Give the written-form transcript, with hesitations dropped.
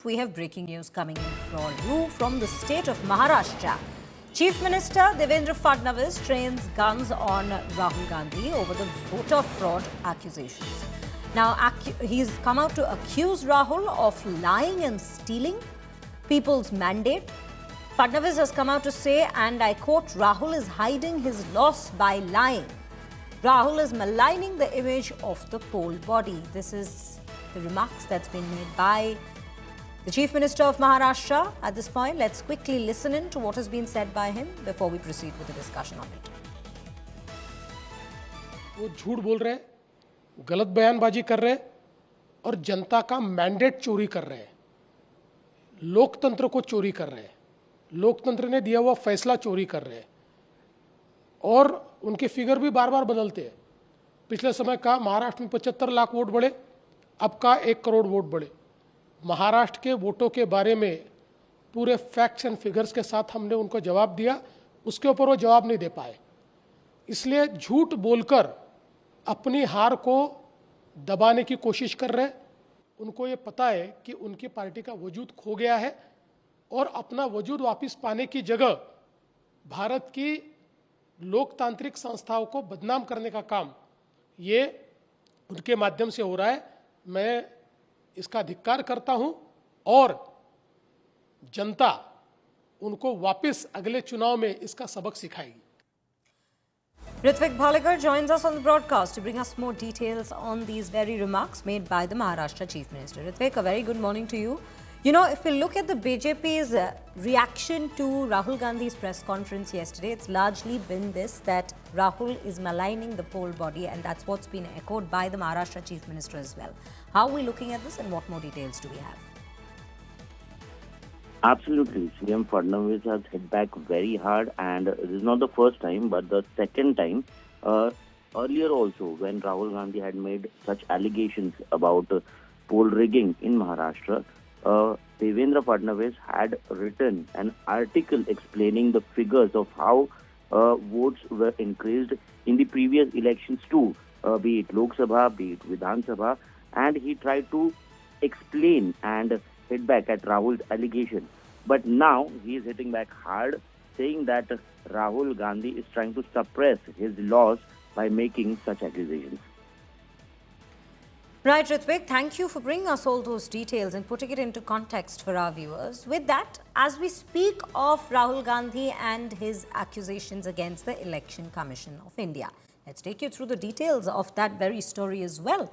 We have breaking news coming in for you from the state of Maharashtra. Chief Minister Devendra Fadnavis trains guns on Rahul Gandhi over the voter fraud accusations. Now, he's come out to accuse Rahul of lying and stealing people's mandate. Fadnavis has come out to say, and I quote, Rahul is hiding his loss by lying. Rahul is maligning the image of the poll body. This is the remarks that's been made by the Chief Minister of Maharashtra. At this point, let's quickly listen in to what has been said by him before we proceed with the discussion on it. वो झूठ बोल रहे हैं, गलत बयानबाजी कर रहे हैं और जनता का मैंडेट चोरी कर रहे हैं, लोकतंत्र को चोरी कर रहे हैं, लोकतंत्र ने दिया हुआ फैसला चोरी कर रहे हैं और उनके फिगर भी बार बार बदलते हैं। पिछले समय का महाराष्ट्र में 75 लाख वोट बढ़े, अब का 1 करोड़ वोट बढ़े। महाराष्ट्र के वोटों के बारे में पूरे फैक्ट्स एंड फिगर्स के साथ हमने उनको जवाब दिया, उसके ऊपर वो जवाब नहीं दे पाए। इसलिए झूठ बोलकर अपनी हार को दबाने की कोशिश कर रहे हैं। उनको ये पता है कि उनकी पार्टी का वजूद खो गया है और अपना वजूद वापस पाने की जगह भारत की लोकतांत्रिक संस्थाओं को बदनाम करने का काम ये उनके माध्यम से हो रहा है। मैं इसका धिक्कार करता हूं और जनता उनको वापस अगले चुनाव में इसका सबक सिखाएगी। Ritvik Bhaligar joins us on the broadcast to bring us more details on these very remarks made by the Maharashtra Chief Minister. Ritvik, a very good morning to you. You know, if we look at the BJP's reaction to Rahul Gandhi's press conference yesterday, it's largely been this, that Rahul is maligning the poll body, and that's what's been echoed by the Maharashtra Chief Minister as well. How are we looking at this and what more details do we have? Absolutely. CM Fadnavis has hit back very hard, and this is not the first time, but the second time. Earlier also, when Rahul Gandhi had made such allegations about poll rigging in Maharashtra, Devendra Fadnavis had written an article explaining the figures of how votes were increased in the previous elections too, be it Lok Sabha, be it Vidhan Sabha, and he tried to explain and hit back at Rahul's allegation. But now he is hitting back hard, saying that Rahul Gandhi is trying to suppress his loss by making such accusations. Right, Ritvik, thank you for bringing us all those details and putting it into context for our viewers. With that, as we speak of Rahul Gandhi and his accusations against the Election Commission of India, let's take you through the details of that very story as well.